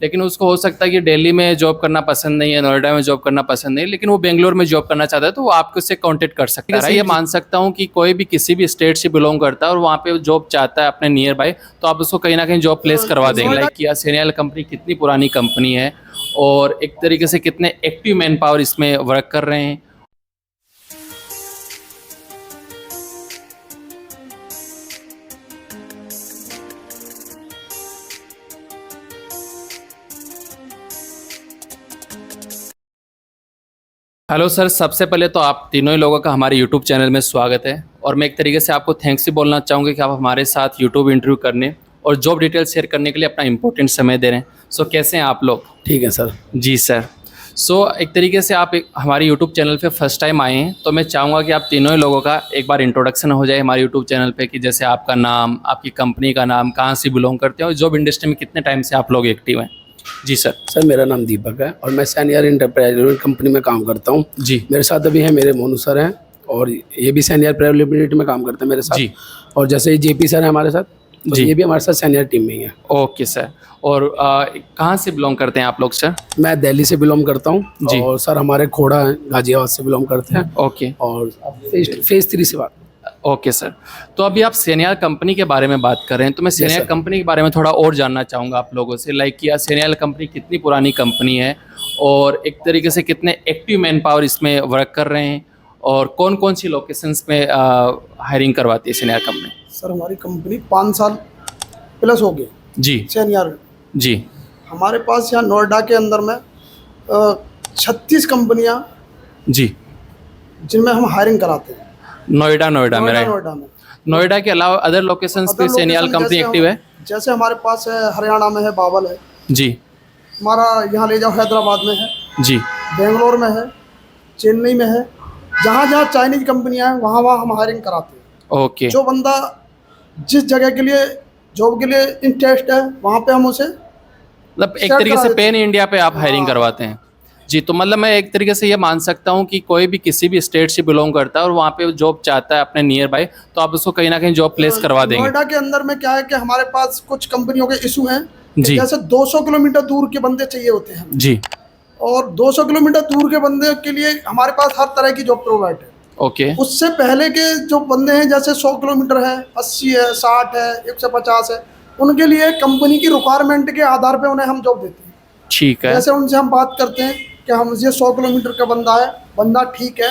लेकिन उसको हो सकता है कि दिल्ली में जॉब करना पसंद नहीं है, नोएडा में जॉब करना पसंद नहीं है, लेकिन वो बेंगलोर में जॉब करना चाहता है, तो वो आपको उससे कांटेक्ट कर सकता है। ये मान सकता हूँ कि कोई भी किसी भी स्टेट से बिलोंग करता है और वहाँ पे जॉब चाहता है अपने नियर बाय, तो आप उसको कहीं ना कहीं जॉब प्लेस करवा देंगे। लाइक किया सेनियल कंपनी कितनी पुरानी कंपनी है और एक तरीके से कितने एक्टिव मैन पावर इसमें वर्क कर रहे हैं। हेलो सर, सबसे पहले तो आप तीनों ही लोगों का हमारे यूट्यूब चैनल में स्वागत है और मैं एक तरीके से आपको थैंक्स भी बोलना चाहूँगा कि आप हमारे साथ यूट्यूब इंटरव्यू करने और जॉब डिटेल शेयर करने के लिए अपना इंपॉर्टेंट समय दे रहे हैं। सो कैसे हैं आप लोग? ठीक है सर। जी सर। सो एक तरीके से आप हमारे यूट्यूब चैनल पे फर्स्ट टाइम आए हैं, तो मैं चाहूँगा कि आप तीनों ही लोगों का एक बार इंट्रोडक्शन हो जाए हमारे यूट्यूब चैनल पे, कि जैसे आपका नाम, आपकी कंपनी का नाम, कहाँ से बिलोंग करते हैं और जॉब इंडस्ट्री में कितने टाइम से आप लोग एक्टिव हैं। जी सर। सर मेरा नाम दीपक है और मैं सैनियर इंटरप्राइज कंपनी में काम करता हूँ। जी। मेरे साथ अभी है मेरे मोनू सर हैं और ये भी सैनियर प्राइवेट लिमिटेड में काम करते हैं मेरे साथ। जी। और जैसे जेपी सर है हमारे साथ, तो जी। ये भी हमारे साथ सैनियर टीम में ही है। Okay sir. और कहाँ से बिलोंग करते हैं आप लोग सर? मैं दिल्ली से बिलोंग करता हूँ। जी। और सर हमारे खोड़ा गाजियाबाद से बिलोंग करते हैं। ओके। और फेज 3 से बात। Okay sir. तो अभी आप सेनियल कंपनी के बारे में बात कर रहे हैं, तो मैं सेनियल सर। कंपनी के बारे में थोड़ा और जानना चाहूँगा आप लोगों से। लाइक कि सेनियल कंपनी कितनी पुरानी कंपनी है और एक तरीके से कितने एक्टिव मैन पावर इसमें वर्क कर रहे हैं और कौन कौन सी लोकेशंस में हायरिंग करवाती है सेनियल कंपनी? सर हमारी कंपनी 5 साल प्लस हो गए जी। सीनियर। जी। हमारे पास यहाँ नोएडा के अंदर में 36 कंपनियाँ जी। जिनमें हम हायरिंग कराते हैं। नोएडा में राइट? नोएडा में। नोएडा के अलावा अदर लोकेशंस पे सेनियल कंपनी एक्टिव है? जैसे हमारे पास है हरियाणा में है, बावल है। जी। हमारा यहाँ ले जाओ हैदराबाद में है। जी। बेंगलोर में है, चेन्नई में है। जहाँ जहाँ चाइनीज कंपनियाँ हैं वहाँ हम हायरिंग कराते हैं। ओके। जो बंदा जिस जगह के लिए जॉब के लिए इंटरेस्ट है वहाँ पे हम उसे मतलब एक तरीके से पैन इंडिया पे आप हायरिंग करवाते हैं। जी। तो मतलब मैं एक तरीके से ये मान सकता हूँ कि कोई भी किसी भी स्टेट से बिलोंग करता है और वहाँ पे जॉब चाहता है अपने नियर बाय, तो आप उसको कहीं ना कहीं जॉब प्लेस करवा देंगे। नोएडा के अंदर में क्या है कि हमारे पास कुछ कंपनियों के इशू हैं। जी। जैसे 200 किलोमीटर दूर के बंदे चाहिए होते हैं। जी। और 200 किलोमीटर दूर के बंदे के लिए हमारे पास हर तरह की जॉब प्रोवाइड है। ओके। उससे पहले के जो बंदे हैं जैसे 100 किलोमीटर है, 80 है, 60 है, 150 है, उनके लिए कंपनी की रिक्वायरमेंट के आधार पे उन्हें हम जॉब देते हैं। ठीक है। जैसे उनसे हम बात करते हैं कि हम ये 100 किलोमीटर का बंदा है, बंदा ठीक है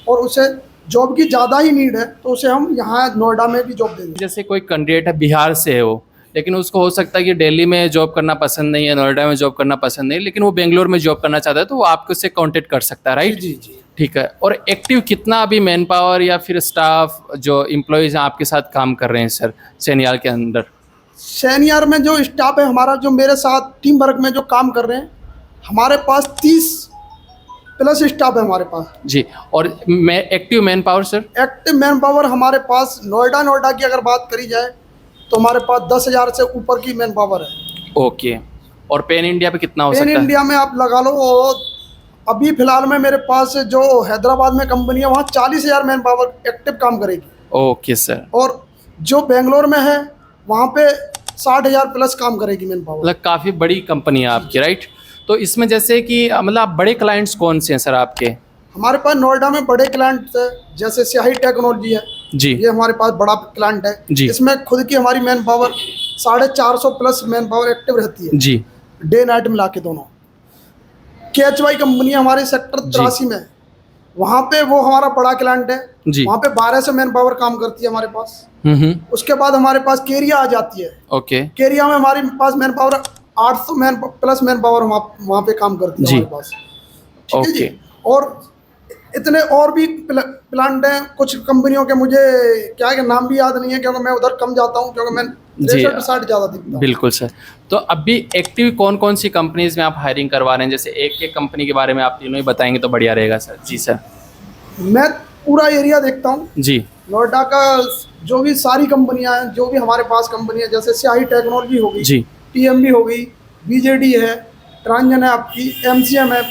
और उसे जॉब की ज़्यादा ही नीड है, तो उसे हम यहाँ नोएडा में भी जॉब देंगे। जैसे कोई कैंडिडेट है बिहार से है वो, लेकिन उसको हो सकता है कि दिल्ली में जॉब करना पसंद नहीं है, नोएडा में जॉब करना पसंद नहीं है, लेकिन वो बेंगलोर में जॉब करना चाहता है, तो वो आपको उससे कांटेक्ट कर सकता है, राइट? जी जी। ठीक है। और एक्टिव कितना अभी मैन पावर या फिर स्टाफ जो एम्प्लॉयज़ हैं आपके साथ काम कर रहे हैं सर सेनियल के अंदर? सैनियर में जो स्टाफ है हमारा, जो मेरे साथ टीम वर्क में जो काम कर रहे हैं, हमारे पास 30 प्लस स्टाफ है हमारे पास। जी। और active man power sir? Active man power हमारे पास नोएडा की अगर बात करी जाए तो हमारे पास 10,000 से ऊपर की मैन पावर है। ओके। और पैन इंडिया पे कितना हो पैन सकता है? इंडिया में आप लगा लो, अभी फिलहाल में मेरे पास जो हैदराबाद में कंपनी है वहाँ 40,000 मैन पावर एक्टिव काम करेगी। Okay sir. और जो बेंगलोर में है वहाँ पे 60,000 प्लस काम करेगी मैन पावर। मतलब काफ़ी बड़ी कंपनी है आपकी, राइट? तो इसमें जैसे कि मतलब बड़े क्लाइंट्स कौन से हैं सर आपके? हमारे पास नोएडा में बड़े क्लाइंट है, जैसे स्याही टेक्नोलॉजी है। जी। ये हमारे पास बड़ा क्लाइंट है। जी। इसमें खुद की हमारी man power 450 plus man power active रहती है। जी। डे नाइट मिला के दोनों। KHY कंपनी हमारे सेक्टर 83 में, वहाँ पे वो हमारा बड़ा क्लाइंट है। जी। वहाँ पे 1200 मैन पावर काम करती है हमारे पास। उसके बाद हमारे पास केरिया आ जाती है। ओके। केरिया में हमारे पास man power 800 plus man power वहाँ पे काम करती है हमारे पास। ठीक है जी। और इतने और भी प्लांट हैं कुछ कंपनियों के, मुझे क्या है कि नाम भी याद नहीं है क्योंकि मैं उधर कम जाता हूँ, क्योंकि मैं साइड ज़्यादा दिखता हूँ। बिल्कुल सर। तो अभी एक्टिव कौन कौन सी कंपनीज में आप हायरिंग करवा रहे हैं? जैसे एक कंपनी के बारे में आप तीनों ही बताएंगे तो बढ़िया रहेगा सर। जी सर। मैं पूरा एरिया देखता हूँ जी। नोएडा का, जो भी सारी कंपनियां हैं, जो भी हमारे पास कंपनी है, जैसे स्याही टेक्नोलॉजी हो गई, जी। TMB हो गई, BJD है, ट्रांजन है, आपकी MCM है,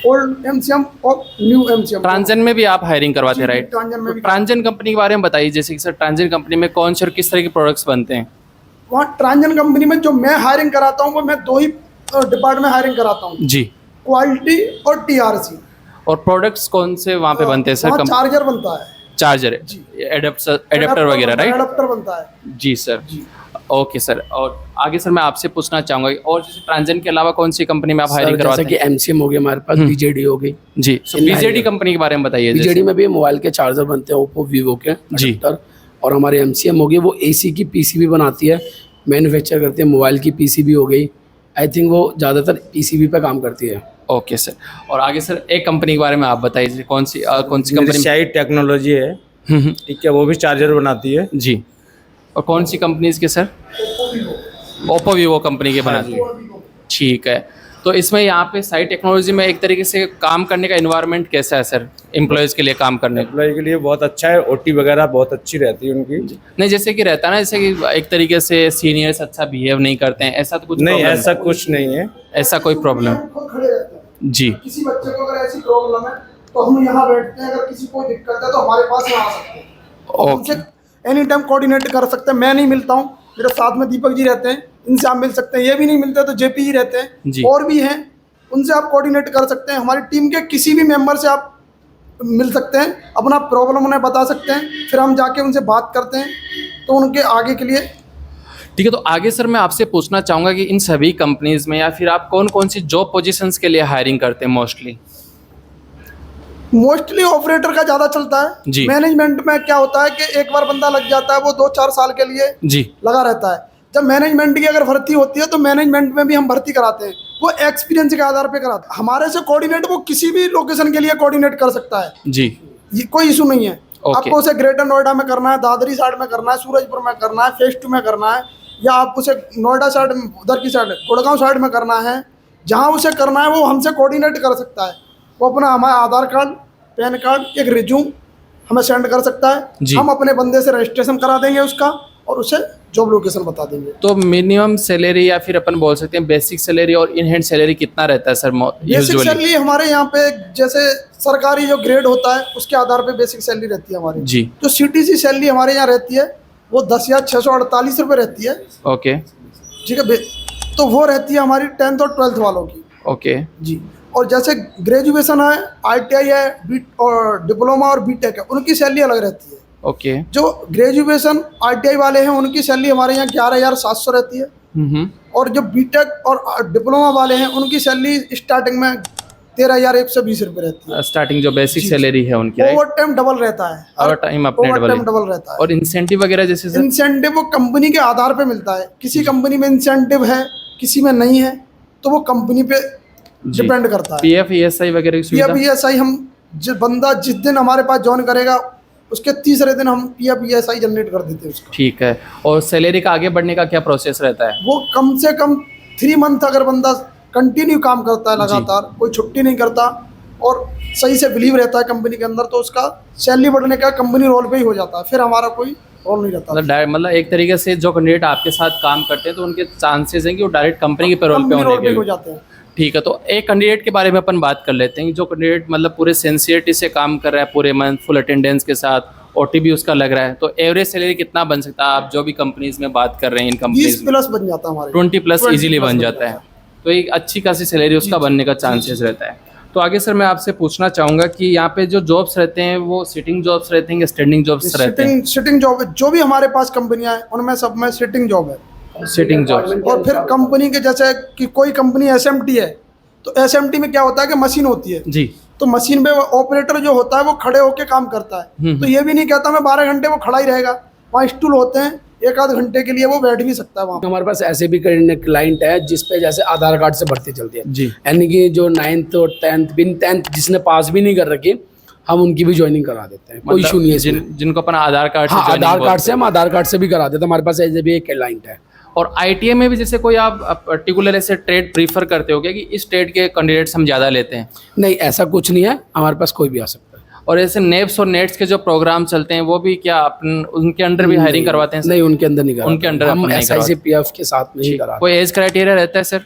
ओल्ड MCM और न्यू MCM। ट्रांजन में भी आप हायरिंग करवाते हैं, राइट? ट्रांजन में भी। ट्रांजन कंपनी के बारे में बताइए, जैसे कि सर ट्रांजन कंपनी में कौन से और किस तरह के प्रोडक्ट्स बनते हैं? वहाँ ट्रांजन कंपनी में जो मैं हायरिंग कराता हूँ वो मैं 2 ही डिपार्टमेंट में हायरिंग कराता हूँ, जी। क्वालिटी और टीआरसी। और प्रोडक्ट्स कौन से वहाँ पे बनते हैं सर? वहाँ चार्जर बनता है, चार्जर है, एडेप्टर वगैरह, राइट? एडाप्टर बनता है जी सर। Okay sir. और आगे सर मैं आपसे पूछना चाहूँगा और जैसे ट्रांजन के अलावा कौन सी कंपनी में आप हायरिंग करवाते जैसे कि हैं? एमसीएम हो गया हमारे पास, बीजेडी हो गई। जी, सो बीजेडी कंपनी के बारे में बताइए। बीजेडी में भी मोबाइल के चार्जर बनते हैं, ओप्पो वीवो के जी। adapter। और हमारे एमसीएम हो गई, वो एसी की पीसीबी बनाती है, मैन्युफैक्चर करती है। मोबाइल की पीसीबी हो गई, आई थिंक वो ज़्यादातर पीसीबी पे काम करती है। Okay sir. और आगे सर एक कंपनी के बारे में आप बताइए, कौन सी कंपनी? शाही टेक्नोलॉजी है, ठीक है, वो भी चार्जर बनाती है। जी। और कौन सी कंपनीज के सर? ओप्पो वीवो कंपनी के बनाती है। ठीक है। तो इसमें यहाँ पे साई टेक्नोलॉजी में एक तरीके से काम करने का एनवायरनमेंट कैसा है सर, एम्प्लॉयज़ के लिए काम करने का? एम्प्लॉय के लिए बहुत अच्छा है, ओटी वगैरह बहुत अच्छी रहती है उनकी। नहीं, जैसे कि रहता है ना, जैसे कि एक तरीके से सीनियर्स अच्छा बिहेव नहीं करते हैं, ऐसा तो कुछ नहीं, problem ऐसा कुछ नहीं है। ऐसा कोई प्रॉब्लम? खुद खड़े रहते हैं। जी। किसी बच्चे को अगर ऐसी प्रॉब्लम है तो हम यहाँ बैठते हैं, अगर किसी को दिक्कत है तो हमारे पास यहाँ आ सकते हैं, उनसे एनी टाइम कोऑर्डिनेट कर सकते हैं। मैं नहीं मिलता हूँ, मेरे साथ में दीपक जी रहते हैं, इनसे आप मिल सकते हैं। ये भी नहीं मिलते तो जेपी जी रहते जी। हैं, और भी हैं, उनसे आप कोऑर्डिनेट कर सकते हैं। हमारी टीम के किसी भी मेंबर से आप मिल सकते हैं, अपना प्रॉब्लम उन्हें बता सकते हैं, फिर हम जाके उनसे बात करते हैं तो उनके आगे के लिए। ठीक है। तो आगे सर मैं आपसे पूछना चाहूँगा कि इन सभी कंपनीज में या फिर आप कौन कौन सी जॉब पोजीशंस के लिए हायरिंग करते हैं मोस्टली? मोस्टली ऑपरेटर का ज़्यादा चलता है। जी। मैनेजमेंट में क्या होता है कि एक बार बंदा लग जाता है, वो 2-4 साल के लिए जी। लगा रहता है। जब मैनेजमेंट की अगर भर्ती होती है तो मैनेजमेंट में भी हम भर्ती कराते हैं, वो एक्सपीरियंस के आधार पे कराते हैं। हमारे से कोऑर्डिनेट वो किसी भी लोकेशन के लिए कोऑर्डिनेट कर सकता है, जी। ये कोई इशू नहीं है। ओके। आपको उसे ग्रेटर नोएडा में करना है, दादरी साइड में करना है, सूरजपुर में करना है, फेज 2 में करना है, या आप उसे नोएडा साइड, उधर की साइड गुड़गांव साइड में करना है, जहाँ उसे करना है वो हमसे कोऑर्डिनेट कर सकता है। वो अपना हमारा आधार कार्ड, पैन कार्ड, एक रिज्यूम हमें सेंड कर सकता है। हम अपने बंदे से रजिस्ट्रेशन करा देंगे उसका और उसे जॉब लोकेशन बता देंगे। तो मिनिमम सैलरी या फिर अपन बोल सकते हैं बेसिक सैलरी और इन हैंड सैलरी कितना रहता है सर बेसिक यूजुअली? सैलरी हमारे यहाँ पे जैसे सरकारी जो ग्रेड होता है उसके आधार पे बेसिक सैलरी रहती है हमारी। जी। जो सीटीसी सैलरी हमारे यहाँ रहती है वो 10,648 रुपये रहती है। ओके। ठीक है, तो वो रहती है हमारी 10th और 12th वालों की। ओके। जी। और जैसे ग्रेजुएशन है, आईटीआई है, और डिप्लोमा और बीटेक है, उनकी सैलरी अलग रहती है। ओके। जो ग्रेजुएशन आईटीआई वाले हैं उनकी सैलरी हमारे यहाँ 11,700 रहती है। और जो बीटेक और डिप्लोमा वाले हैं उनकी सैलरी स्टार्टिंग में 13,120 रुपये रहती है। स्टार्टिंग जो बेसिक सैलरी है उनकी, ओवर टाइम डबल रहता है, ओवर टाइम अपने डबल रहता है। और इंसेंटिव वगैरह जैसे सर? इंसेंटिव वो कंपनी के आधार पे मिलता है, किसी कंपनी में इंसेंटिव है, किसी में नहीं है, तो वो कंपनी पे डिपेंड करता है। पीएफ ईएसआई वगैरह की सुविधा? पीएफ ईएसआई हम बंदा जिस दिन हमारे पास ज्वाइन करेगा उसके तीसरे दिन हम पीएफ ईएसआई जनरेट कर देते हैं उसका। ठीक है। और सैलरी का आगे बढ़ने का क्या प्रोसेस रहता है? वो कम से कम 3 मंथ अगर बंदा कंटिन्यू काम करता है लगातार, कोई छुट्टी नहीं करता और सही से बिलीव रहता है कंपनी के अंदर, तो उसका सैलरी बढ़ने का कंपनी रोल पे ही हो जाता है, फिर हमारा कोई रोल नहीं रहता। मतलब एक तरीके से जो कैंडिडेट आपके साथ काम करते हैं तो उनके चांसेस हैं कि वो डायरेक्ट कंपनी के पेरोल पे होने के हो जाते हैं। ठीक है। तो एक कैंडिडेट के बारे में अपन बात कर लेते हैं, जो कैंडिडेट मतलब पूरे सिंसियरिटी से काम कर रहा है, पूरे मंथ फुल अटेंडेंस के साथ, ओटी भी उसका लग रहा है, तो एवरेज सैलरी कितना बन सकता है? आप जो भी कंपनीज में बात कर रहे हैं, इन कंपनीज 20+ बन जाता है हमारे, 20+ इजीली बन जाता है, तो एक अच्छी खासी सैलरी उसका बनने का चांसेस रहता है। तो आगे सर मैं आपसे पूछना चाहूँगा कि यहाँ पे जो जॉब्स रहते हैं वो सिटिंग जॉब्स रहते हैं या स्टैंडिंग जॉब्स रहते हैं? सिटिंग जॉब है, जो भी हमारे पास कंपनियां हैं उनमें सब में सिटिंग जॉब है। Sitting jobs. और फिर कंपनी के जैसे कि कोई कंपनी एसएमटी है तो एसएमटी में क्या होता है कि मशीन होती है जी। तो मशीन पे ऑपरेटर जो होता है वो खड़े होके काम करता है। तो ये भी नहीं कहता मैं 12 घंटे वो खड़ा ही रहेगा, वहाँ स्टूल होते हैं, 1-आध घंटे के लिए वो बैठ भी सकता है वहाँ। हमारे पास ऐसे भी क्लाइंट है जिसपे जैसे आधार कार्ड से भर्ती चलती है जी। यानी कि जो 9th और 10th जिसने पास भी नहीं कर रखी, हम उनकी भी ज्वाइनिंग करा देते हैं, कोई इशू नहीं है जिनको अपन आधार कार्ड से आधार कार्ड से हम आधार कार्ड से भी करा देते हैं। हमारे पास ऐसे भी एक क्लाइंट है। और आईटीआई में भी जैसे कोई आप पर्टिकुलर ऐसे ट्रेड प्रीफर करते हो क्या कि इस ट्रेड के कैंडिडेट्स हम ज़्यादा लेते हैं? नहीं, ऐसा कुछ नहीं है, हमारे पास कोई भी आ सकता है। और ऐसे नेप्स और नेट्स के जो प्रोग्राम चलते हैं वो भी क्या अपन उनके अंडर भी हायरिंग करवाते हैं? नहीं, उनके अंदर नहीं कराते, उनके अंडर हम एसआई से पीएफ के साथ में ही कराते। कोई एज क्राइटेरिया रहता है सर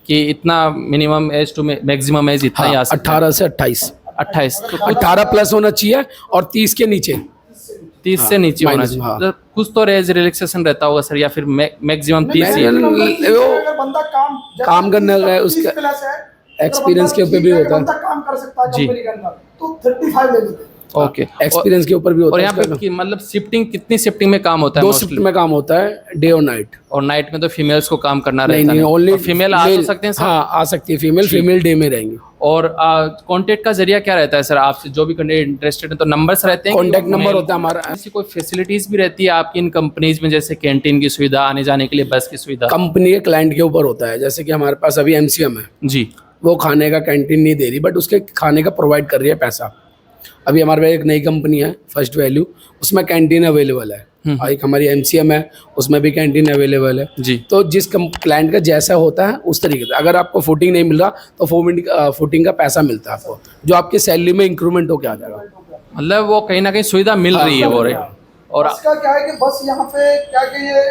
कि इतना minimum age to maximum age इतना ही आ सकता है? 18 से 28। 28। तो 18+ होना चाहिए और 30 के नीचे। 30 से नीचे होना माइनस, चाहिए। हाँ। तो कुछ तो रेज रिलैक्सेशन रहता होगा सर, या फिर मैक्सिमम 30 ही? अगर बंदा काम करने का है, 30 उसका प्लस है, एक्सपीरियंस के ऊपर भी ठीक है कि होता है। बंदा काम कर सकता है जी। कंपनी के अंदर, तो 35 ले लेते हैं। ओके। एक्सपीरियंस के ऊपर भी और होता है यहाँ उसका। पे मतलब शिफ्टिंग, कितनी शिफ्टिंग में काम होता है? 2 शिफ्ट में काम होता है, डे और नाइट। और नाइट में तो फीमेल्स को काम करना नहीं रहता नहीं, है। ओनली और फीमेल आ तो सकते हैं सर? हाँ आ सकती है फीमेल, फीमेल डे में रहेंगी। और कांटेक्ट का जरिया क्या रहता है सर आपसे, जो भी कैंडिडेट इंटरेस्टेड है? तो नंबर्स रहते हैं? कॉन्टैक्ट नंबर होता है हमारा। ऐसी कोई फैसिलिटीज भी रहती है आपकी इन कंपनीज में, जैसे कैंटीन की सुविधा, आने जाने के लिए बस की सुविधा? कंपनी के क्लाइंट के ऊपर होता है। जैसे कि हमारे पास अभी एमसीएम है, जी। वो खाने का कैंटीन नहीं दे रही, बट उसके खाने का प्रोवाइड कर रही है पैसा। अभी हमारे पास एक नई कंपनी है फर्स्ट वैल्यू, उसमें कैंटीन अवेलेबल है। एक हमारी एमसीएम है, उसमें भी कैंटीन अवेलेबल है। जी। तो जिस क्लाइंट का जैसा होता है उस तरीके से, अगर आपको फूडिंग नहीं मिल रहा तो फूडिंग का पैसा मिलता है आपको, जो आपकी सैलरी में इंक्रीमेंट होकर आ जाएगा। मतलब वो कहीं ना कहीं सुविधा मिल रही है वो। और बस का क्या है कि बस यहाँ पे क्या कि ये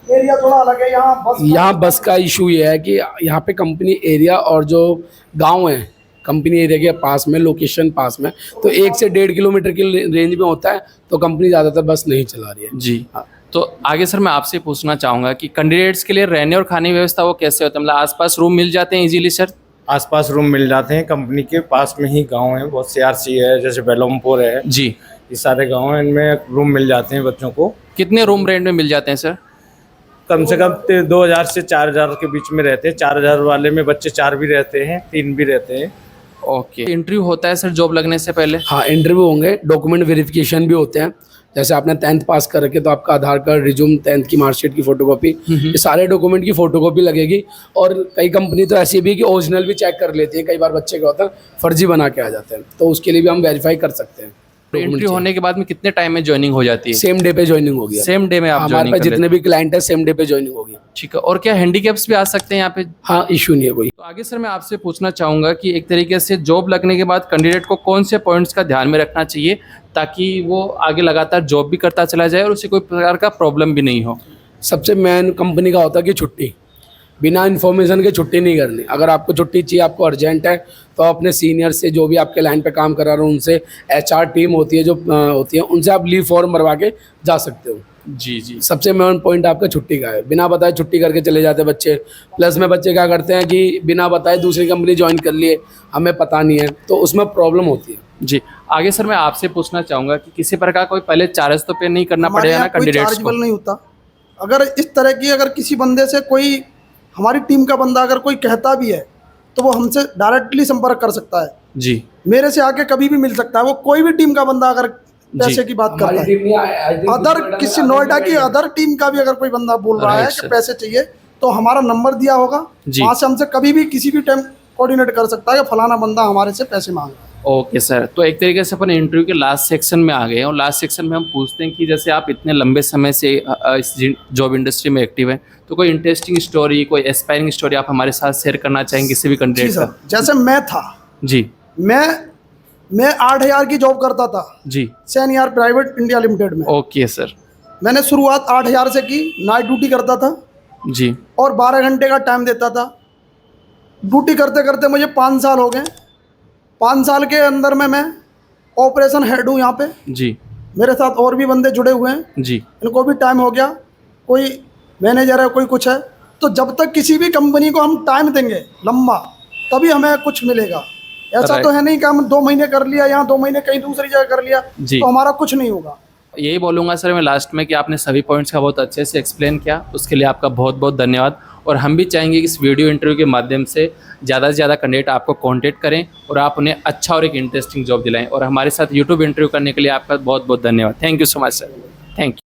एरिया थोड़ा अलग है, यहाँ बस का इशू ये है कि यहाँ पे कंपनी एरिया और जो गांव है कंपनी एरिया के पास में, लोकेशन पास में, तो 1 से 1.5 किलोमीटर की रेंज में होता है, तो कंपनी ज़्यादातर बस नहीं चला रही है। जी। तो आगे सर मैं आपसे पूछना चाहूँगा कि कैंडिडेट्स के लिए रहने और खाने की व्यवस्था वो कैसे होता है? मतलब आसपास रूम मिल जाते हैं इजीली सर? आसपास रूम मिल जाते हैं, कंपनी के पास में ही गांव है, बहुत सीआरसी है, जैसे बेलमपुर है, जी। ये सारे गांव हैं, इनमें रूम मिल जाते हैं बच्चों को। कितने रूम रेंट में मिल जाते हैं सर? कम से कम 2000 से 4000 के बीच में रहते हैं। 4000 वाले में बच्चे 4 भी रहते हैं, 3 भी रहते हैं। ओके। इंटरव्यू होता है सर जॉब लगने से पहले? हाँ इंटरव्यू होंगे, डॉक्यूमेंट वेरिफिकेशन भी होते हैं। जैसे आपने 10th पास कर रखे तो आपका आधार कार्ड, रिज्यूम, 10th की मार्कशीट की फोटोकॉपी, ये सारे डॉक्यूमेंट की फोटोकॉपी लगेगी। और कई कंपनी तो ऐसी भी कि ओरिजिनल भी चेक कर लेती है। कई बार बच्चे क्या होता है फर्जी बना के आ जाते हैं, तो उसके लिए भी हम वेरीफाई कर सकते हैं। इंटरव्यू होने के बाद में कितने टाइम में ज्वाइनिंग हो जाती है? सेम डे पे ज्वाइनिंग होगी। सेम डे में आप हमारे ज्वाइनिंग पास कर जितने भी क्लाइंट है सेम डे पे ज्वाइनिंग होगी। ठीक है। और क्या हैंडीकैप्स भी आ सकते हैं यहाँ पे? हाँ इशू नहीं है कोई। तो आगे सर मैं आपसे पूछना चाहूँगा कि एक तरीके से जॉब लगने के बाद कैंडिडेट को कौन से पॉइंट्स का ध्यान में रखना चाहिए ताकि वो आगे लगातार जॉब भी करता चला जाए और उसे कोई प्रकार का प्रॉब्लम भी नहीं हो? सबसे मेन कंपनी का होता है कि छुट्टी, बिना इन्फॉर्मेशन के छुट्टी नहीं करनी। अगर आपको छुट्टी चाहिए, आपको अर्जेंट है, तो अपने सीनियर से, जो भी आपके लाइन पे काम करा रहे हो उनसे, एचआर टीम होती है जो होती है, उनसे आप लीव फॉर्म भरवा के जा सकते हो। जी जी। सबसे मेन पॉइंट आपका छुट्टी का है। बिना बताए छुट्टी करके चले जाते हैं बच्चे। प्लस में बच्चे क्या करते हैं कि बिना बताए दूसरी कंपनी ज्वाइन कर लिए, हमें पता नहीं है, तो उसमें प्रॉब्लम होती है। जी। आगे सर मैं आपसे पूछना चाहूँगा कि किसी प्रकार कोई पहले चार्ज तो पे नहीं करना पड़ेगा ना कैंडिडेट्स को? चार्जेबल नहीं होता। अगर इस तरह की अगर किसी बंदे से कोई, हमारी टीम का बंदा अगर कोई कहता भी है तो वो हमसे डायरेक्टली संपर्क कर सकता है। जी। मेरे से आके कभी भी मिल सकता है। वो कोई भी टीम का बंदा अगर पैसे की बात करता है, अदर किसी नोएडा की अदर टीम का भी अगर कोई बंदा बोल रहा है कि पैसे चाहिए, तो हमारा नंबर दिया होगा, वहाँ से हमसे कभी भी किसी भी टाइम कोऑर्डिनेट कर सकता है कि फलाना बंदा हमारे से पैसे मांग रहा है। Okay sir. तो एक तरीके से अपन इंटरव्यू के लास्ट सेक्शन में आ गए हैं और लास्ट सेक्शन में हम पूछते हैं कि जैसे आप इतने लंबे समय से इस जॉब इंडस्ट्री में एक्टिव हैं, तो कोई इंटरेस्टिंग स्टोरी, कोई एस्पायरिंग स्टोरी आप हमारे साथ शेयर करना चाहेंगे किसी भी जी कैंडिडेट सर, का? जैसे मैं था, जी मैं 8000 की जॉब करता था जी। सैनियार प्राइवेट इंडिया लिमिटेड में। Okay sir. मैंने शुरुआत 8000 से की, नाइट ड्यूटी करता था जी। और 12 घंटे का टाइम देता था। ड्यूटी करते करते मुझे 5 साल हो गए। 5 साल के अंदर में मैं ऑपरेशन हेड हूँ यहाँ पे। जी मेरे साथ और भी बंदे जुड़े हुए हैं, जी। इनको भी टाइम हो गया, कोई मैनेजर है, कोई कुछ है। तो जब तक किसी भी कंपनी को हम टाइम देंगे लंबा, तभी हमें कुछ मिलेगा। ऐसा तो है नहीं कि हम 2 महीने कर लिया, यहाँ 2 महीने कहीं दूसरी जगह कर लिया, तो हमारा कुछ नहीं होगा। यही बोलूँगा सर मैं लास्ट में कि आपने सभी पॉइंट्स का बहुत अच्छे से एक्सप्लेन किया, उसके लिए आपका बहुत बहुत धन्यवाद। और हम भी चाहेंगे कि इस वीडियो इंटरव्यू के माध्यम से ज़्यादा से ज़्यादा कैंडिडेट आपको कांटेक्ट करें और आप उन्हें अच्छा और एक इंटरेस्टिंग जॉब दिलाएं। और हमारे साथ यूट्यूब इंटरव्यू करने के लिए आपका बहुत बहुत धन्यवाद। Thank you so much sir. Thank you.